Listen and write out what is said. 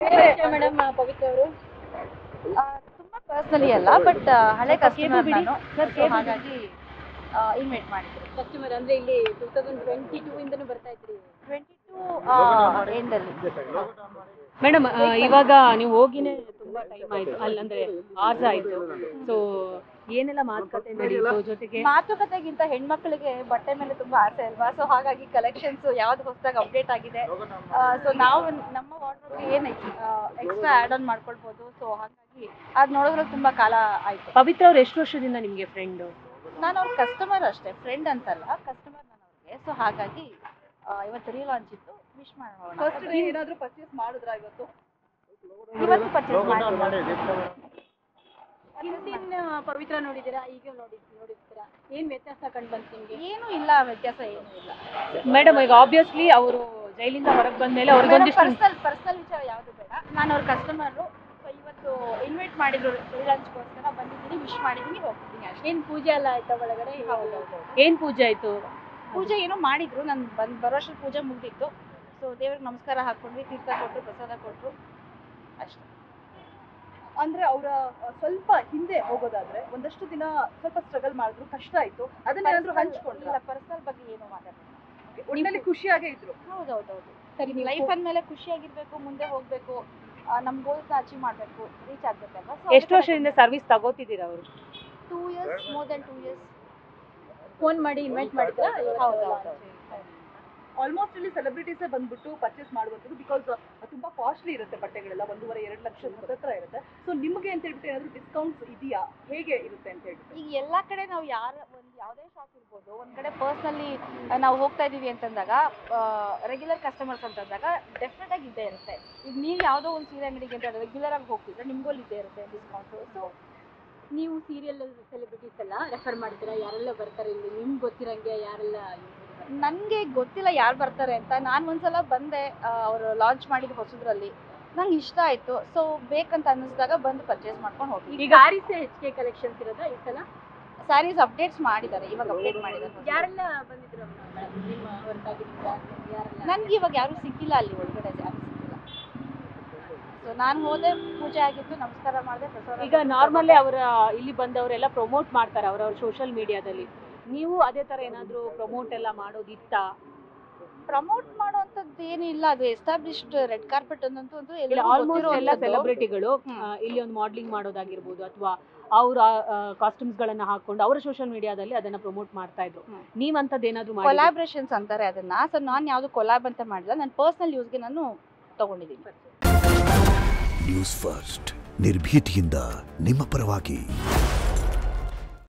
Madam ಪವಿತ್ರ ಅವರು ತುಂಬಾ personally ಅಲ್ಲ ಬಟ್ ಹಳೆ ಕಸ್ಟಮರ್ ನಾನು ಸೊ ಹಾಗಾಗಿ ಇನ್ವೈಟ್ ಮಾಡಿದ್ರು. ಕಸ್ಟಮರ್ ಅಂದ್ರೆ ಇಲ್ಲಿ 2022 ಇಂದನೂ ಬರ್ತಾ ಇದ್ರಿ? 22 ಎಂಡಲ್ಲಿ. ಮೇಡಮ್ ಇವಾಗ ನೀವು ಹೋಗಿನೇ ತುಂಬಾ ಟೈಮ್ ಆಯ್ತು, ಅಲ್ಲಂದ್ರೆ ಆರ್ಸ್ ಆಯ್ತು. ಸೊ ಏನೆಲ್ಲ ಮಾತುಕತೆ ನಡೀತು? ಜೊತೆಗೆ ಮಾತುಕತೆಗಿಂತ ಹೆಣ್ಮಕ್ಳಿಗೆ ಬಟ್ಟೆ ಮೇಲೆ ತುಂಬಾ ಆಸೆ ಅಲ್ವಾ, ಸೊ ಹಾಗಾಗಿ ಕಲೆಕ್ಷನ್ಸ್ ಯಾವ್ದು ಹೊಸದಾಗಿ ಅಪ್ಡೇಟ್ ಆಗಿದೆ, ಸೊ ನಾವು ನಮ್ಮ ವಾರ್ಡ್ರೋಬ್ಗೆ ಏನು ಎಕ್ಸ್ಟ್ರಾ ಆ್ಯಡ್ ಆನ್ ಮಾಡ್ಕೊಳ್ಬೋದು. ಸೊ ಹಾಗಾಗಿ ಅದು ನೋಡಿದ್ರೆ ತುಂಬಾ ಕಾಲ ಆಯ್ತು. ಪವಿತ್ರ ಅವ್ರು ಎಷ್ಟು ವರ್ಷದಿಂದ ನಿಮಗೆ ಫ್ರೆಂಡು? ನಾನು ಅವ್ರ ಕಸ್ಟಮರ್ ಅಷ್ಟೇ, ಫ್ರೆಂಡ್ ಅಂತಲ್ಲ, ಕಸ್ಟಮರ್ ನಾನು ಅವ್ರಿಗೆ. ಸೊ ಹಾಗಾಗಿ ಇವತ್ತು ರೀಲಾಂಚ್ ಇತ್ತು, ವಿಶ್ ಮಾಡೋಣ. ಫಸ್ಟ್ ಡೇ ಏನಾದರೂ ಪರ್ಚೇಸ್ ಮಾಡಿದ್ರಾ ಇವತ್ತು ಪರ್ಚೇಸ್ ಮಾಡಿ. ಹಿಂದಿನ ಪವಿತ್ರ ನೋಡಿದ್ದೀರಾ, ಈಗ ನೋಡಿರ್ತೀರಾ, ಏನ್ ವ್ಯತ್ಯಾಸ ಕಂಡು ಬಂತು ನಿಮಗೆ? ಏನೂ ಇಲ್ಲ, ವ್ಯತ್ಯಾಸ ಏನೂ ಇಲ್ಲ ಮೇಡಮ್. ಈಗ ಆಬ್ವಿಯಸ್ಲಿ ಅವರು ಜೈಲಿಂದ ಹೊರಗೆ ಬಂದ್ಮೇಲೆ ಅವ್ರಿಗೊಂದಿಷ್ಟು ಪರ್ಸನಲ್ ವಿಚಾರ ಯಾವುದು ಬೇಡ, ನಾನು ಅವ್ರ ಕಸ್ಟಮರು. ಸೊ ಇವತ್ತು ಇನ್ವೈಟ್ ಮಾಡಿದ್ರು ರೀಲಾಂಚ್ಗೋಸ್ಕರ, ಬಂದಿದ್ದೀನಿ, ವಿಶ್ ಮಾಡಿದ್ದೀನಿ, ಹೋಗ್ತಿದ್ದೀನಿ ಅಷ್ಟೇ. ಏನ್ ಪೂಜೆ ಎಲ್ಲ ಆಯ್ತಾ ಒಳಗಡೆ? ಹೌದೌದು. ಏನ್ ಪೂಜೆ ಆಯ್ತು? ಪೂಜೆ ಏನೋ ಮಾಡಿದ್ರು, ನಾನು ಬರೋಷ್ಟು ಪೂಜೆ ಮುಗ್ದಿತ್ತು. ಸೊ ದೇವ್ರಿಗೆ ನಮಸ್ಕಾರ ಹಾಕ್ಕೊಂಡ್ವಿ, ತೀರ್ಥ ಕೊಟ್ಟರು, ಪ್ರಸಾದ ಕೊಟ್ಟರು, ಅಷ್ಟೇ. ಅಂದ್ರೆ ಅವರ ಸ್ವಲ್ಪ ಹಿಂದೆ ಹೋಗೋದಾದ್ರೆ ಒಂದಷ್ಟು ದಿನ ಸ್ವಲ್ಪ ಸ್ಟ್ರಗಲ್ ಮಾಡಿದ್ರು, ಕಷ್ಟ ಆಯ್ತು, ಅದನ್ನೇನಾದ್ರೂ ಹಂಚ್ಕೊಂಡ್ರ? ಪರ್ಸನಲ್ ಬಗ್ಗೆ ಏನು ಮಾತಾಡ್ತೀನಿ, ಒಟ್ಟಿನಲ್ಲಿ ಖುಷಿಯಾಗೇ ಇದ್ರು. ಹೌದೌದೌದು. ಸರಿ, ಲೈಫ್ ಅಂದಮೇಲೆ ಖುಷಿಯಾಗಿರ್ಬೇಕು, ಮುಂದೆ ಹೋಗ್ಬೇಕು, ನಮ್ಮ ಗೋಲ್ಸ್ನ ಅಚೀವ್ ಮಾಡಬೇಕು, ರೀಚ್ ಆಗ್ಬೇಕಲ್ವಾ. ಎಷ್ಟು ವರ್ಷದಿಂದ ಸರ್ವಿಸ್ ತಗೋತಿದ್ದೀರಾ ಅವರು? 2 years, more than 2 years. Phone ಮಾಡಿ ಇನ್ವೈಟ್ ಮಾಡಿದ್ರಾ? ಹೌದೌದು. ಆಲ್ಮೋಸ್ಟ್ ಇಲ್ಲಿ ಸೆಲೆಬ್ರಿಟೀಸೇ ಬಂದ್ಬಿಟ್ಟು ಪರ್ಚೇಸ್ ಮಾಡುವಂಥದ್ದು, ಬಿಕಾಸ್ ತುಂಬಾ ಕಾಸ್ಟ್ಲಿ ಇರುತ್ತೆ ಬಟ್ಟೆಗಳೆಲ್ಲ, 1.5-2 ಲಕ್ಷದ ಹತ್ರ ಇರುತ್ತೆ. ಸೊ ನಿಮಗೆ ಅಂತ ಹೇಳ್ಬಿಟ್ಟು ಏನಾದರೂ ಡಿಸ್ಕೌಂಟ್ಸ್ ಇದೆಯಾ, ಹೇಗೆ ಇರುತ್ತೆ ಅಂತ ಹೇಳ್ಬಿಟ್ಟು? ಈಗ ಎಲ್ಲ ಕಡೆ ನಾವು ಯಾವುದೇ ಶಾಪ್ ಇರ್ಬೋದು, ಒಂದು ಕಡೆ ಪರ್ಸ್ನಲಿ ನಾವು ಹೋಗ್ತಾ ಇದ್ದೀವಿ ಅಂತಂದಾಗ, ರೆಗ್ಯುಲರ್ ಕಸ್ಟಮರ್ಸ್ ಅಂತಂದಾಗ ಡೆಫಿನೆಟ್ ಆಗಿ ಇದ್ದೇ ಇರುತ್ತೆ. ಈಗ ನೀವು ಯಾವುದೋ ಒಂದು ಸೀರೆ ಅಂಗಡಿಗೆ ಅಂತ ರೆಗ್ಯುಲರ್ ಆಗಿ ಹೋಗ್ತಿದ್ರೆ ನಿಮಗೂ ಇದ್ದೇ ಇರುತ್ತೆ ಡಿಸ್ಕೌಂಟು. ಸೊ ನೀವು ಸೀರಿಯಲ್ ಸೆಲೆಬ್ರಿಟೀಸ್ ಎಲ್ಲ ರೆಫರ್ ಮಾಡ್ತೀರಾ? ಯಾರೆಲ್ಲ ಬರ್ತಾರೆ ಇಲ್ಲಿ ನಿಮ್ಗೆ ಗೊತ್ತಿರಂಗೆ? ಯಾರೆಲ್ಲ? ನನಗೆ ಗೊತ್ತಿಲ್ಲ ಯಾರು ಬರ್ತಾರೆ ಅಂತ. ನಾನು ಒಂದ್ಸಲ ಬಂದೆ, ಅವರು ಲಾಂಚ್ ಮಾಡಿದ್ದು ಹೊಸದ್ರಲ್ಲಿ, ನಂಗೆ ಇಷ್ಟ ಆಯಿತು. ಸೊ ಬೇಕಂತ ಅನ್ನಿಸಿದಾಗ ಬಂದು ಪರ್ಚೇಸ್ ಮಾಡ್ಕೊಂಡು ಹೋಗಿ. ಈಗ ಸ್ಯಾರೀಸ್ HK ಕಲೆಕ್ಷನ್ಸ್ ಇರೋದಾ ಈ ಸಲ? ಸ್ಯಾರೀಸ್ ಅಪ್ಡೇಟ್ಸ್ ಮಾಡಿದ್ದಾರೆ, ಇವಾಗ ಅಪ್ಡೇಟ್ ಮಾಡಿದ್ದಾರೆ. ಯಾರೆಲ್ಲ ಬಂದಿದ್ರು ನಿಮ್ಮ ಹೊರತಾಗಿ? ನನಗೆ ಇವಾಗ ಯಾರೂ ಸಿಕ್ಕಿಲ್ಲ ಅಲ್ಲಿ ಒಳಗಡೆ, ಯಾರು ಸಿಕ್ಕಿಲ್ಲ. ಸೊ ನಾನು ಹೋದೆ, ಪೂಜೆ ಆಗಿತ್ತು, ನಮಸ್ಕಾರ ಮಾಡಿದೆ, ಪ್ರಸಾದ. ಈಗ ನಾರ್ಮಲಿ ಅವರ ಇಲ್ಲಿ ಬಂದವರೆಲ್ಲ ಪ್ರಮೋಟ್ ಮಾಡ್ತಾರೆ ಅವ್ರವ್ರ ಸೋಷಿಯಲ್ ಮೀಡಿಯಾದಲ್ಲಿ. ನೀವು ಅದೇ ತರ ಏನಾದರೂ ಪ್ರಮೋಟ್ ಎಲ್ಲ ಮಾಡೋದಿತ್ತಾ? ಪ್ರಮೋಟ್ ಮಾಡುವಂಥದ್ದು ಏನಿಲ್ಲ, ಅದು ಎಸ್ಟಾಬ್ಲಿಷ್ಡ್ ರೆಡ್ ಕಾರ್ಪೆಟ್ ಅನ್ನಂತೂ ಆಲ್ಮೋಸ್ಟ್ ಎಲ್ಲ ಸೆಲೆಬ್ರಿಟಿಗಳು ಇಲ್ಲಿ ಒಂದು ಮಾಡ್ಲಿಂಗ್ ಮಾಡೋದಾಗಿರ್ಬೋದು, ಅಥವಾ ಅವ್ರ ಕಾಸ್ಟ್ಯೂಮ್ಸ್ ಗಳನ್ನ ಹಾಕೊಂಡು ಅವರ ಸೋಷಿಯಲ್ ಮೀಡಿಯಾದಲ್ಲಿ ಅದನ್ನ ಪ್ರಮೋಟ್ ಮಾಡ್ತಾ ಇದ್ರು. ನೀವಂತದ್ದು ಏನಾದ್ರು ಕೊಲಾಬ್ರೇಷನ್ಸ್ ಅಂತಾರೆ ಅದನ್ನ. ಸೊ ನಾನು ಯಾವುದು ಕೊಲಾಬ್ ಅಂತ ಮಾಡಿಲ್ಲ, ನನ್ನ ಪರ್ಸನಲ್ ಯೂಸ್ಗೆ ನಾನು ತಗೊಂಡಿದ್ದೀನಿ. ನ್ಯೂಸ್ ಫಸ್ಟ್, ನಿರ್ಭೀತಿಯಿಂದ ನಿಮ್ಮ ಪರವಾಗಿ.